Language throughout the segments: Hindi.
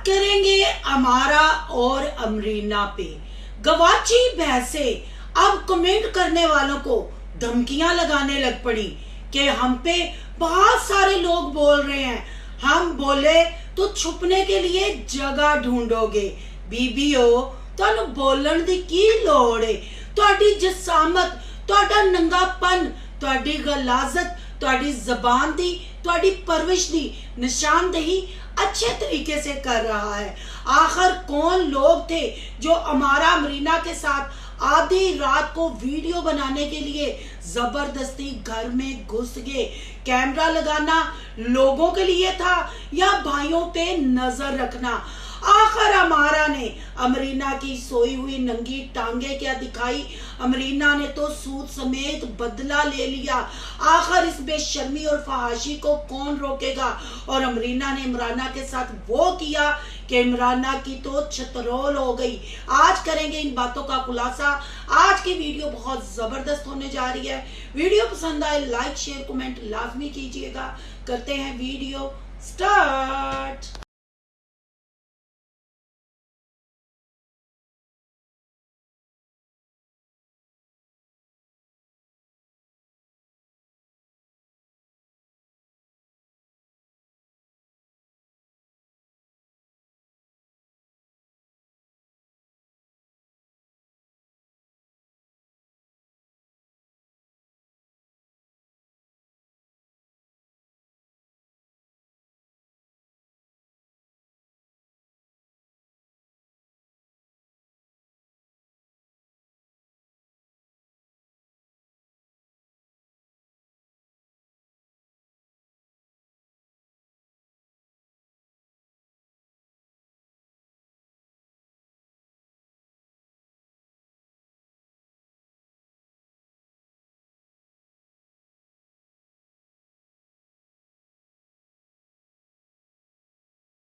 करेंगे अमारा और अमरीना पे। गवाची भैंसे अब कमेंट करने वालों को धमकियां लगाने लग पड़ी कि हम पे बहुत सारे लोग बोल रहे हैं, हम बोले तो छुपने के लिए जगह ढूंढोगे। बीबीओ तुहानू बोलन दी की लोड़ है? तुहाडी जसामत, तुहाडा नंगापन, तुहाडी गलाजत, तुहाडी जबान दी, तुहाडी परवरिश दी निशानदेही अच्छे तरीके से कर रहा है। आखिर कौन लोग थे जो अमारा अमरीना के साथ आधी रात को वीडियो बनाने के लिए जबरदस्ती घर में घुस गए? कैमरा लगाना लोगों के लिए था या भाइयों पे नजर रखना? आखिर अमारा ने अमरीना की सोई हुई नंगी टांगे क्या दिखाई? अमरीना ने तो सूद समेत बदला ले लिया। आखिर इस बेशर्मी और फहाशी को कौन रोकेगा? और अमरीना ने इमराना के साथ वो किया कि इमराना की तो छतरोल हो गई। आज करेंगे इन बातों का खुलासा। आज की वीडियो बहुत जबरदस्त होने जा रही है। वीडियो पसंद आए लाइक शेयर कमेंट लाजमी कीजिएगा। करते हैं वीडियो स्टार्ट।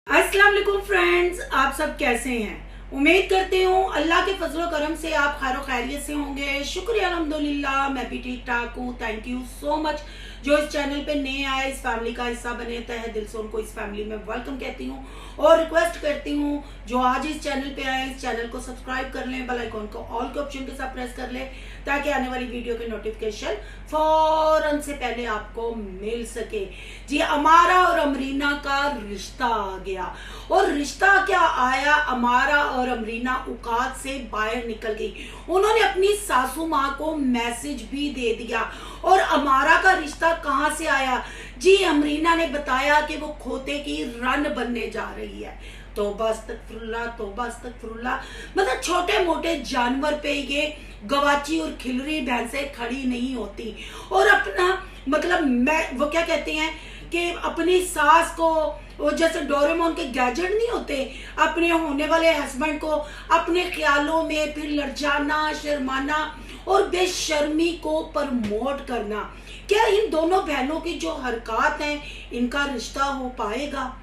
अस्सलाम वालेकुम फ्रेंड्स, आप सब कैसे हैं? उम्मीद करती हूँ अल्लाह के फजलो करम से आप खैर खैरियत से होंगे। शुक्रिया अल्हम्दुलिल्लाह, मैं भी ठीक ठाक हूँ। थैंक यू सो मच जो इस चैनल पे नए आए, इस फैमिली का हिस्सा बने। तहे दिल से उनको इस फैमिली में वेलकम कहती हूँ और रिक्वेस्ट करती हूँ जो आज इस चैनल पे आए इस चैनल को सब्सक्राइब कर लें, बेल आइकॉन को ऑल के ऑप्शन के साथ प्रेस कर लें ताकि आने वाली वीडियो के नोटिफिकेशन फौरन से पहले आपको मिल सके। जी, अमारा और अमरीना का रिश्ता आ गया। और रिश्ता क्या आया, अमारा और अमरीना औकात से बाहर निकल गई। उन्होंने अपनी सासू माँ को मैसेज भी दे दिया। और अमारा का रिश्ता कहाँ से आया? जी, अमरीना ने बताया कि वो खोते की रन बनने जा रही है। तौबा अस्तगफिरुल्लाह, तौबा अस्तगफिरुल्लाह। मतलब छोटे मोटे जानवर पे ये गवाची और खिलरी भैंसें खड़ी नहीं होती। और अपना मतलब मैं वो क्या कहते हैं कि अपनी सास को, वो जैसे डोरेमोन के गैजेट नहीं होते, अपने होने वाले हस्बैंड को अपने ख्यालों में फिर लड़जाना, शर्माना और बेशर्मी को प्रमोट करना। क्या इन दोनों बहनों की जो हरकत हैं इनका रिश्ता हो पाएगा?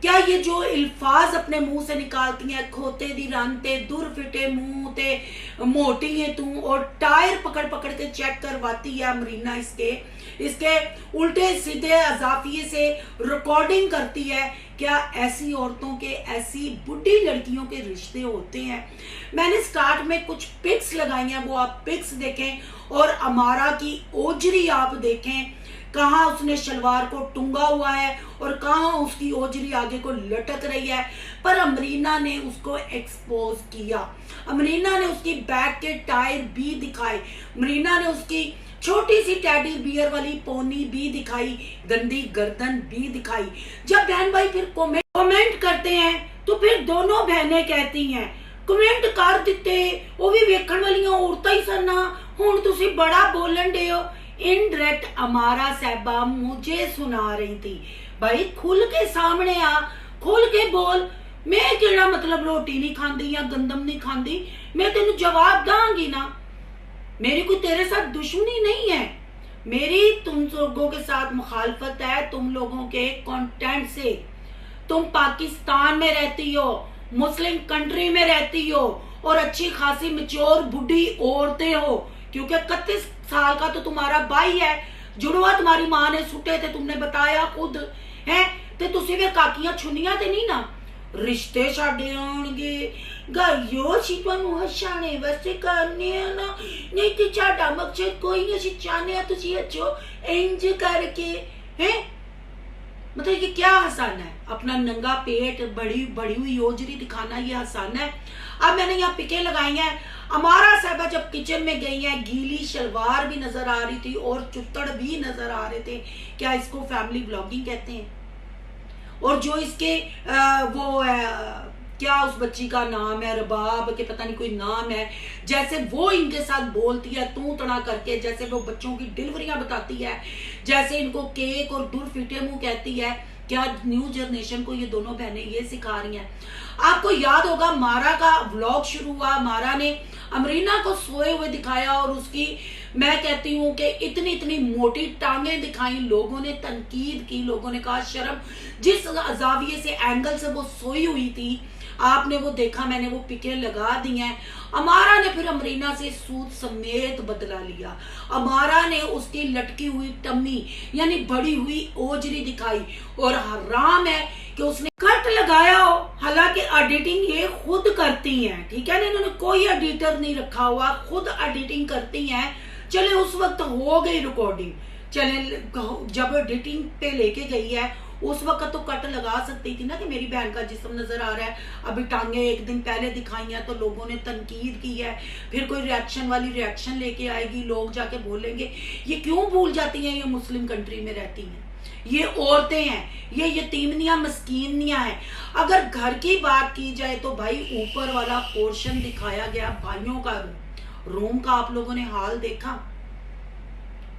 क्या ये जो अल्फाज अपने मुंह से निकालती हैं, खोते दी रानते, दूर फिटे मुंह ते, मोटी है तू, और टायर पकड़ पकड़ के चेक करवाती है अमरीना इसके उल्टे सीधे अजाफिये से रिकॉर्डिंग करती है, क्या ऐसी औरतों के, ऐसी बुढ़ी लड़कियों के रिश्ते होते हैं? मैंने स्टार्ट में कुछ पिक्स लगाई हैं, वो आप पिक्स देखें और अमारा की ओजरी आप देखें, कहाँ उसने शलवार को टूंगा हुआ है और कहाँ उसकी ओजरी आगे को लटक रही है। पर अमरीना ने उसको एक्सपोज किया। अमरीना ने उसकी बैक के टायर भी दिखाए। अमरीना ने उसकी छोटी सी टेडी बियर वाली पोनी भी दिखाई, गंदी गर्दन भी दिखाई। जब बहन भाई फिर कमेंट करते हैं तो फिर दोनों बहनें कहती हैं कमेंट कर दिते, वो भी वेखण वालियां औरतां ही सन, हुण तुसीं बड़ा बोलन डे हो। इनडायरेक्ट अमारा साहबा मुझे सुना रही थी, भाई खुल के सामने आ, खुल के बोल। मैं केड़ा मतलब रोटी नहीं खांदी या गंदम नहीं खांदी, मैं तेनू जवाब दांगी ना। मेरी कोई तेरे साथ दुश्मनी नहीं है, मेरी तुम लोगों के साथ मुखालफत है तुम लोगों के कंटेंट से। तुम पाकिस्तान में रहती हो, मुस्लिम कंट्री में रहती हो और अच्छी खासी मैच्योर बुढ़ी औरतें हो, क्योंकि 31 साल का तो तुम्हारा भाई है, जुड़वा तुम्हारी माँ ने सुटे थे, तुमने बताया खुद है। ते तुसी वे काकियां छुनिया ते नहीं ना, रिश्ते छाड़े आउणगे गाइयो असीं तुहानूं हसाणे वास्ते करने आ ना, नहीं ते साडा मकसद कोई नहीं। असीं चाहने आ तुसीं हसो इंज करके हैं। मतलब ये क्या हसाना है? अपना नंगा पेट बड़ी बड़ी हुई ओजरी दिखाना ये हसाना है? अब मैंने यहाँ पिकें लगाई हैं। अमारा साहबा जब किचन में गई हैं, गीली शलवार भी नजर आ रही थी और चुत्तड़ भी नजर आ रहे थे। क्या इसको फैमिली ब्लॉगिंग कहते हैं? और जो इसके क्या उस बच्ची का नाम है, रबाब के पता नहीं कोई नाम है, जैसे वो इनके साथ बोलती है तू तना करके, जैसे वो बच्चों की डिलीवरियां बताती है, जैसे इनको केक और दूर फिटे मुंह कहती है। क्या न्यू जनरेशन को ये दोनों बहनें ये सिखा रही हैं? आपको याद होगा मारा का व्लॉग शुरू हुआ, मारा ने अमरीना को सोए हुए दिखाया और उसकी मैं कहती हूँ कि इतनी इतनी मोटी टांगे दिखाई। लोगों ने तनकीद की, लोगों ने कहा शर्म, जिस जाविये से एंगल से वो सोई हुई थी आपने वो देखा, मैंने वो पिकें लगा दी हैं। अमारा ने फिर अमरीना से सूद समेत बदला लिया। अमारा ने उसकी लटकी हुई टम्मी यानी बड़ी हुई ओजरी दिखाई और हराम है कि उसने कट लगाया हो। हालांकि एडिटिंग ये खुद करती हैं, ठीक है ना, इन्होंने कोई एडिटर नहीं रखा हुआ, खुद एडिटिंग करती हैं। चले उस वक्त हो गई रिकॉर्डिंग, चले जब एडिटिंग पे लेके गई है उस वक्त तो कट लगा सकती थी ना कि मेरी बहन का जिस्म नजर आ रहा है। अभी टांगे एक दिन पहले दिखाई हैं तो लोगों ने तनकीद की है, फिर कोई रिएक्शन वाली रिएक्शन लेके आएगी, लोग जाके बोलेंगे ये क्यों भूल जाती हैं ये मुस्लिम कंट्री में रहती हैं, ये औरतें हैं, ये यतीमनियां मस्कीनियां हैं। अगर घर की बात की जाए तो भाई ऊपर वाला पोर्शन दिखाया गया भाइयों का रूम का आप लोगों ने हाल देखा?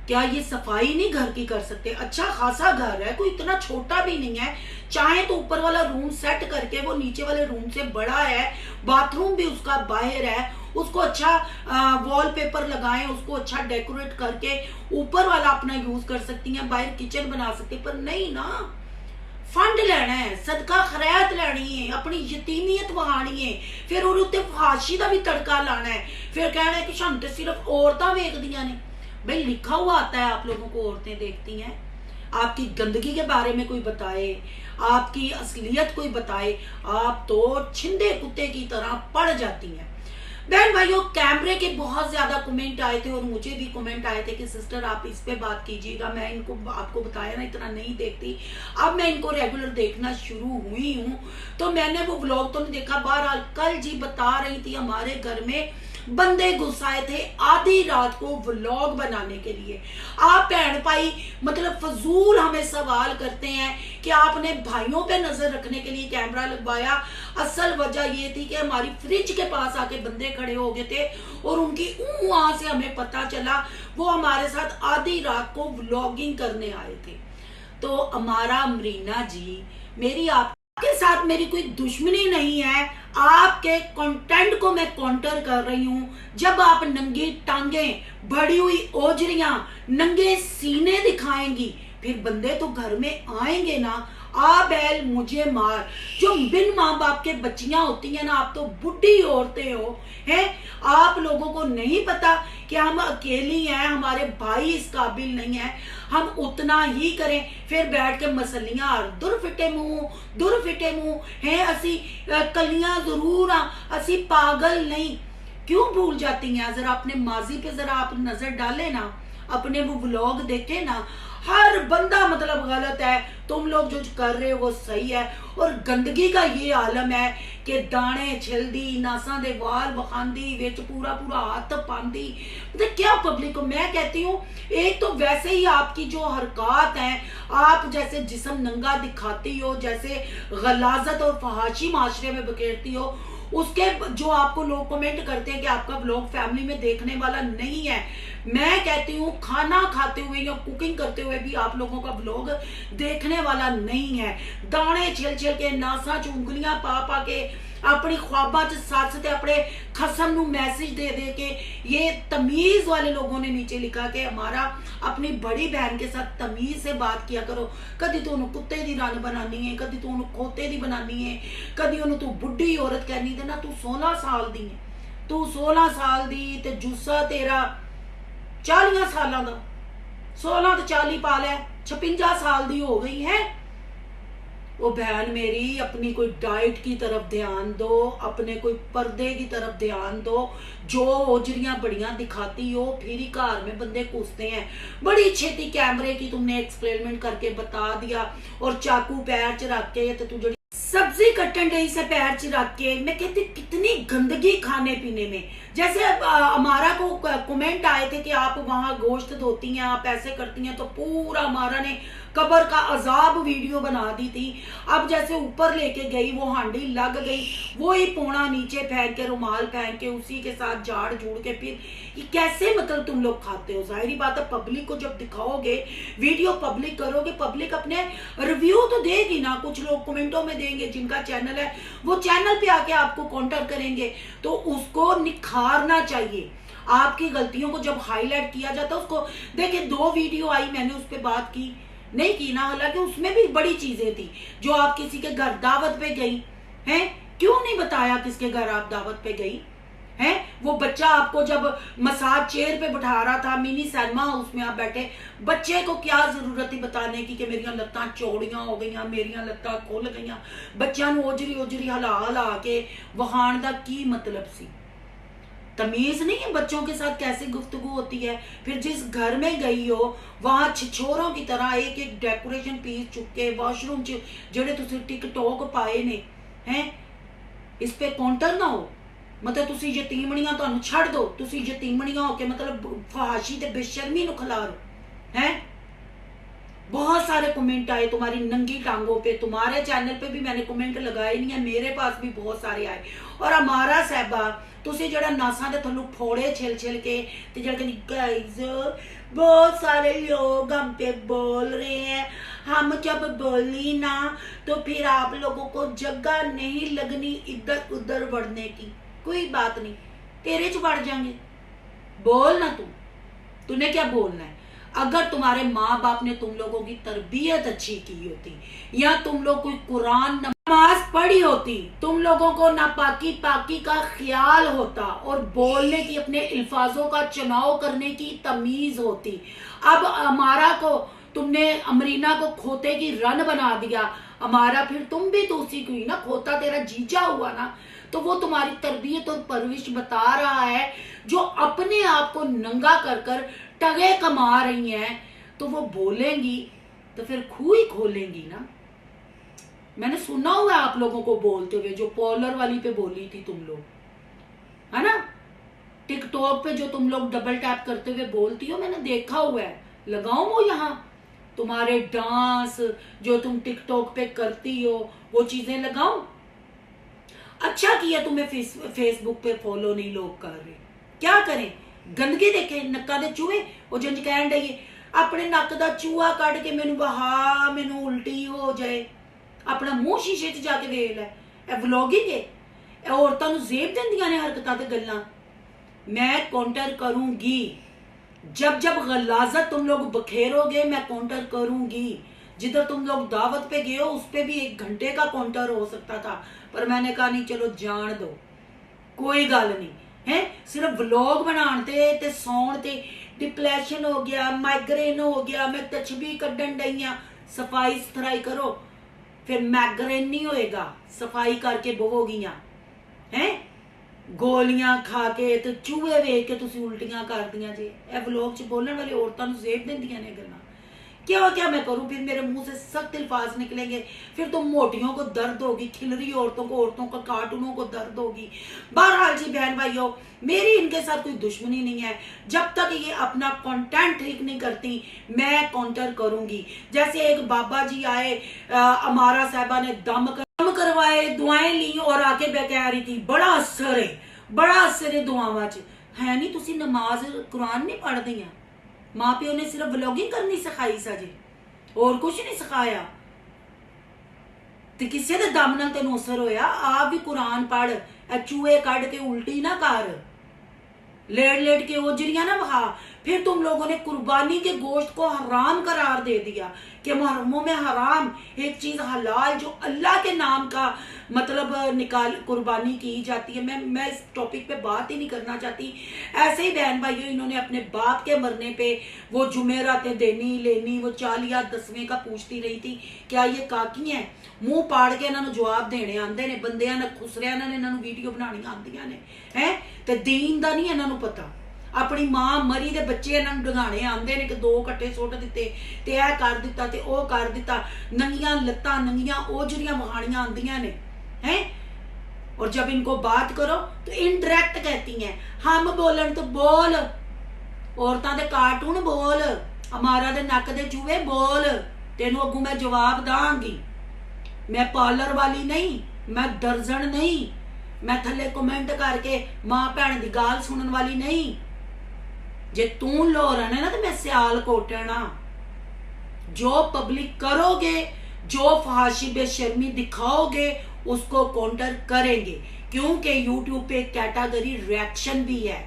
क्या ये सफाई नहीं घर की कर सकते? अच्छा खासा घर है, कोई इतना छोटा भी नहीं है। चाहे तो ऊपर वाला रूम सेट करके वो नीचे वाले रूम से बड़ा है, बाथरूम भी उसका बाहर है, उसको अच्छा वॉलपेपर लगाएं, उसको अच्छा डेकोरेट करके ऊपर वाला अपना यूज कर सकती हैं, बाहर किचन बना सकती है। पर नहीं ना, फंड लेना है, सदका खैरात लेनी है, अपनी यतीमियत वहानी है, फिर और उत्ते फाशी का भी तड़का लाना है, फिर कहना है कि हम तो सिर्फ औरतां वेखदियां ने। भाई लिखा हुआ आता है, आप लोगों को औरतें देखती हैं, आपकी गंदगी के बारे में कोई बताए, आपकी असलियत कोई बताए, आप तो छिंदे कुत्ते की तरह पड़ जाती हैं। बहन भाइयों, कैमरे के बहुत ज्यादा कमेंट आए थे और मुझे भी कमेंट आए थे कि सिस्टर आप इस पे बात कीजिएगा। मैं इनको आपको बताया ना इतना नहीं देखती, अब मैं इनको रेगुलर देखना शुरू हुई हूँ तो मैंने वो व्लॉग तो नहीं देखा। बहरहाल कल जी बता रही थी हमारे घर में बंदे घुस आए थे आधी रात को व्लॉग बनाने के लिए। आप बहन भाई मतलब फजूल हमें सवाल करते हैं कि आपने भाइयों पे नजर रखने के लिए कैमरा लगवाया। असल वजह ये थी कि हमारी फ्रिज के पास आके बंदे खड़े हो गए थे और उनकी वहां से हमें पता चला वो हमारे साथ आधी रात को व्लॉगिंग करने आए थे। तो अमारा अमरीना जी, मेरी आपके साथ मेरी कोई दुश्मनी नहीं है, आपके कंटेंट को मैं काउंटर कर रही हूं। जब आप नंगी टांगे, बड़ी हुई ओजरियां, नंगे सीने दिखाएंगी फिर बंदे तो घर में आएंगे ना। आ बैल मुझे मार, जो बिन माँ बाप के बच्चियां होती हैं ना, आप तो बुढ़ी औरतें हो हैं, आप लोगों को नहीं पता कि हम अकेली हैं, हमारे भाई इस काबिल नहीं है, हम उतना ही करें। फिर बैठ के मसलियां दुर फिटे मुंह हैं, असी कलियां जरूर असी पागल नहीं। क्यों भूल जाती हैं? जरा अपने माजी पे जरा आप नजर डालें ना, अपने वो व्लॉग देखे ना, हर बंदा मतलब गलत है, तुम लोग जो कर रहे हो वो सही है। और गंदगी का ये आलम है कि दाने छिलदी, नासा दे वाल बखांदी, विच पूरा पूरा हाथ पांदी, मतलब क्या पब्लिक को। मैं कहती हूँ एक तो वैसे ही आपकी जो हरकत हैं, आप जैसे जिस्म नंगा दिखाती हो, जैसे गलाजत और फहाशी माशरे में बखेरती हो, उसके जो आपको लोग कमेंट करते हैं कि आपका व्लॉग फैमिली में देखने वाला नहीं है। मैं कहती हूँ खाना खाते हुए या कुकिंग करते हुए भी आप लोगों का व्लॉग देखने वाला नहीं है। दाने छिल छिल के, नासा च उंगलियां पा पा के, अपनी ख्वाबा च सच ते अपने खसम नू मैसेज दे दे के, ये तमीज वाले लोगों ने नीचे लिखा कि हमारा अपनी बड़ी बहन के साथ तमीज से बात किया करो। कदी तो उन्होंने कुत्ते दी रन बनानी है, कदी तो उन्होंने खोते दी बनानी है, कदी उन्होंने तू बुढ़ी औरत कहनी दे ना, तू 16 साल दी है, तू 16 साल दी ते जुस्सा तेरा 40 सालों का, 16 तो 40 पा लिया, 56 साल दी हो गई है। वो बहन मेरी, अपनी कोई डाइट की तरफ ध्यान दो, अपने कोई पर्दे की तरफ ध्यान दो। जो ओजरियां बड़ियां दिखाती हो, फिर ही घर में बंदे कूदते हैं। बड़ी छेती कैमरे की तुमने एक्सपेरिमेंट करके बता दिया, और चाकू पैर च रख के, तू जड़ी सब्जी कट्टन गई से पैर च रख के। मैं कहती कितनी गंदगी खाने पीने में। जैसे हमारा को कमेंट आए थे कि आप वहां गोश्त धोती हैं, आप ऐसे करती हैं, तो पूरा हमारा ने कब्र का अजाब वीडियो बना दी थी। अब जैसे ऊपर लेके गई, वो हांडी लग गई, वो ही पोना नीचे फेंक के, रुमाल पहन के, उसी के साथ झाड़ झूड़ के, फिर ये कैसे मतलब तुम लोग खाते हो? जाहिर बात है, पब्लिक को जब दिखाओगे, वीडियो पब्लिक करोगे, पब्लिक अपने रिव्यू तो देगी ना। कुछ लोग कमेंटों में देंगे, जिनका चैनल है वो चैनल पे आके आपको काउंटर करेंगे, तो उसको निखारना चाहिए। आपकी गलतियों को जब हाईलाइट किया जाता है, उसको देखिए। 2 वीडियो आई, मैंने उस पर बात की नहीं की ना, हालांकि उसमें भी बड़ी चीजें थी। जो आप किसी के घर दावत पे गई हैं, क्यों नहीं बताया किसके घर आप दावत पे गई हैं? वो बच्चा आपको जब मसाज चेयर पे बैठा रहा था, मिनी सिनेमा हाउस में आप बैठे, बच्चे को क्या जरूरत थी बताने की कि मेरिया लत्तां चौड़ियां हो गई, मेरिया लत्तां खुल गई। बच्चा ओजरी ओजरी हिला हिला के वहाण दा की मतलब सी? तमीज नहीं है बच्चों के साथ कैसे गुफ्तगू होती है। फिर जिस घर में गई हो, वहां छिछोरों की तरह एक एक डेकोरेशन पीस चुके, वॉशरूम च जेड़े तुसी टिकटॉक पाए ने हैं, इस पे काउंटर ना हो। मतलब तुसी यतीमणियां तुहानू छड़ दो, तुसी यतीमणियां होके मतलब फहाशी ते बेशर्मी नु खिलारो हैं। बहुत सारे कमेंट आए तुम्हारी नंगी टांगों पे। तुम्हारे चैनल पे भी मैंने कमेंट लगाए नहीं है, मेरे पास भी बहुत सारे आए। और हमारा साहबा तुसी जड़ा नासा दे थल्लू फोड़े छिल छिल के ते जड़ा कहनी गाइस बहुत सारे लोग हम पे बोल रहे हैं, हम जब बोली ना तो फिर आप लोगों को जगह नहीं लगनी इधर उधर बढ़ने की। कोई बात नहीं, तेरे च बढ़ जाएंगे, बोल ना तूने क्या बोलना है? अगर तुम्हारे माँ बाप ने तुम लोगों की तरबियत अच्छी की होती, या तुम लोग कोई कुरान नमाज पढ़ी होती, तुम लोगों को नापाकी पाकी का ख्याल होता, और बोलने की, अपने अल्फाजों का चुनाव करने की तमीज होती। अब हमारा को तुमने अमरीना को खोते की रन बना दिया। हमारा फिर तुम भी तो उसी को ही ना, खोता तेरा जीजा हुआ ना, तो वो तुम्हारी तरबियत और परवरिश बता रहा है। जो अपने आप को नंगा कर कर टगे कमा रही हैं, तो वो बोलेंगी तो फिर खूह ही खोलेंगी ना। मैंने सुना हुआ है आप लोगों को बोलते हुए, जो पॉलर वाली पे बोली थी तुम लोग, है ना, टिकटॉक पे जो तुम लोग डबल टैप करते हुए बोलती हो, मैंने देखा हुआ है। लगाऊं वो यहाँ तुम्हारे डांस जो तुम टिकटॉक पे करती हो, वो चीजें लगाऊं? अच्छा किया तुम्हें फेसबुक पे फॉलो नहीं लोग कर रहे। क्या करें, गंदगी देखे नक्का दे चूहे। वो जंज कहन डई अपने नक दा चूहा कढ़ के मैनू बहा, मैनू उल्टी हो जाए। अपना मुंह शीशे च जाके वेख लै। ए व्लॉगिंग है, ए औरतां नू जेब दिंदियां ने हरकतां ते गल्लां। मैं काउंटर करूंगी, जब जब गलाजत तुम लोग बखेरोगे मैं काउंटर करूंगी। जिधर तुम लोग दावत पे गए हो उस पे भी 1 घंटे का काउंटर हो सकता था, पर मैंने कहा नहीं, चलो जान दो, कोई गल नहीं है। सिर्फ व्लॉग बनाते ते सौण ते डिप्रेशन हो गया, माइग्रेन हो गया, मैं तस्बीह कड्डन डई हां। सफाई सुथराई करो, फिर माइग्रेन नहीं होएगा। सफाई करके बवोगियां हैं, गोलियां खा के ते चूहे वेख के तुसी उल्टियां कर दियां जे। ए व्लॉग च बोलने वाली औरतां नूं जेब दिंदियां ने गल्लां। क्या मैं करूं? फिर मेरे मुंह से सख्त अल्फाज निकलेंगे, फिर तो मोटियों को दर्द होगी, खिलरी औरतों को कार्टूनों को दर्द होगी। बहरहाल जी बहन भाइयों, मेरी इनके साथ कोई दुश्मनी नहीं है। जब तक ये अपना कंटेंट ठीक नहीं करती, मैं काउंटर करूंगी। जैसे एक बाबा जी आए, अमारा साहबा ने दम करवाए, दुआएं ली और आके कह रही थी बड़ा असर है दुआवां च। है नहीं, तुसी नमाज कुरान नहीं पढ़दी हैं? माँ प्यो ने सिर्फ व्लॉगिंग करनी सिखाई साजे, और कुछ नहीं सिखाया। ते किसे दे दम नाल तेनू असर होया? आप भी कुरान पढ़, चूहे कढ़ के उल्टी ना कर, लेट लेट के ओजरियां ना वहा। फिर तुम लोगों ने कुर्बानी के गोश्त को हराम करार दे दिया कि मुहर्रमों में हराम एक चीज हलाल जो अल्लाह के नाम का मतलब निकाल कुर्बानी की जाती है। मैं इस टॉपिक पे बात ही नहीं करना चाहती। ऐसे ही बहन भाइयों, इन्होंने अपने बाप के मरने पे वो जुमेरातें देनी लेनी, वो चालिया दसवें का पूछती रही थी, क्या ये काकी है? मुंह पाड़ के इन्होंने जवाब देने आंदे ने, बंदियां ने खुसरिया ने इन्होंने वीडियो बनानी आंदियां ने है, ते दीन दा नहीं इन्होंने पता। अपनी मां मरी दे बच्चे इन्होंने डगाने आंदे ने कि 2 कट्टे सुट दिते ते ऐ कर दिता ते ओ कर दिता, नंगियां लत्तां नंगियां ओजरियां वहानियां आंदियां ने हैं। और जब इनको बात करो तो इनडायरेक्ट कहती हैं हम बोलन तो बोल, औरतां दे कार्टून बोल, हमारा दे नक दे चूहे बोल, तेनू अगू मैं जवाब दांगी। मैं पार्लर वाली नहीं, मैं दर्जन नहीं, मैं थले कमेंट करके मां भैन दी गाल सुनन वाली नहीं। जे तू लोरन है ना तो मैं सियाल कोटना। जो पब्लिक करोगे, जो फहाशी बेशर्मी दिखाओगे, उसको काउंटर करेंगे, क्योंकि यूट्यूब पे कैटेगरी रिएक्शन भी है,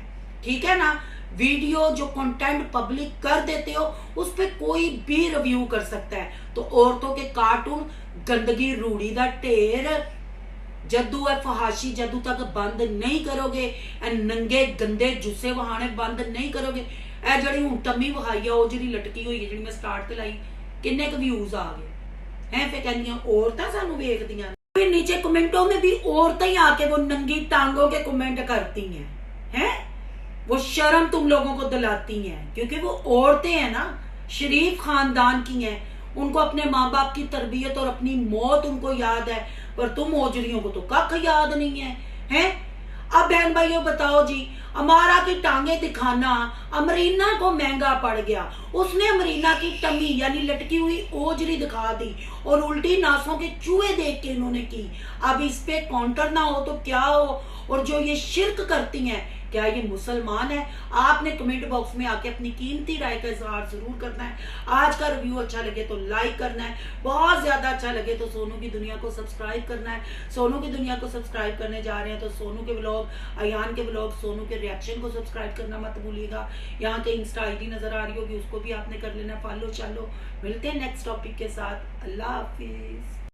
ठीक है ना। वीडियो जो कंटेंट पब्लिक कर देते हो उस पे कोई भी रिव्यू कर सकता है। तो औरतों के कार्टून, गंदगी, रूड़ी दा ढेर, जदू है फहाशी जदू तक बंद नहीं करोगे, नंगे गंदे जुस्से वहाने बंद नहीं करोगे, ए जड़ी हुण टम्मी वहाई है, ओ जड़ी लटकी हुई है, जड़ी मैं स्टार्ट ते लाई, किन्ने क व्यूज आ गए हैं। फिर कहंदियां औरतां सानू वेखदियां। फिर नीचे कमेंटों में भी औरतें ही आके वो नंगी टांगों के कमेंट करती हैं। वो शर्म तुम लोगों को दिलाती हैं, क्योंकि वो औरतें हैं ना, शरीफ खानदान की हैं, उनको अपने माँ बाप की तरबियत और अपनी मौत उनको याद है, पर तुम ओजरियों को तो कख याद नहीं है, हैं। अब बहन भाइयों बताओ जी, अमारा की टांगे दिखाना अमरीना को महंगा पड़ गया। उसने अमरीना की टमी यानी लटकी हुई ओजरी दिखा दी और उल्टी नासों के चूहे देख के इन्होंने की। अब इस पे काउंटर ना हो तो क्या हो। और जो ये शिर्क करती हैं, क्या ये मुसलमान है? आपने कमेंट बॉक्स में आके अपनी कीमती राय का इजहार जरूर करना है। आज का रिव्यू अच्छा लगे तो लाइक करना है, बहुत ज्यादा अच्छा लगे तो सोनू की दुनिया को सब्सक्राइब करना है। सोनू की दुनिया को सब्सक्राइब करने जा रहे हैं तो सोनू के व्लॉग, अयान के व्लॉग, सोनू के रिएक्शन को सब्सक्राइब करना मत भूलिएगा। यहाँ के इंस्टा आईडी नजर आ रही होगी, उसको भी आपने कर लेना फॉलो। चलो मिलते हैं नेक्स्ट टॉपिक के साथ। अल्लाह हाफिज।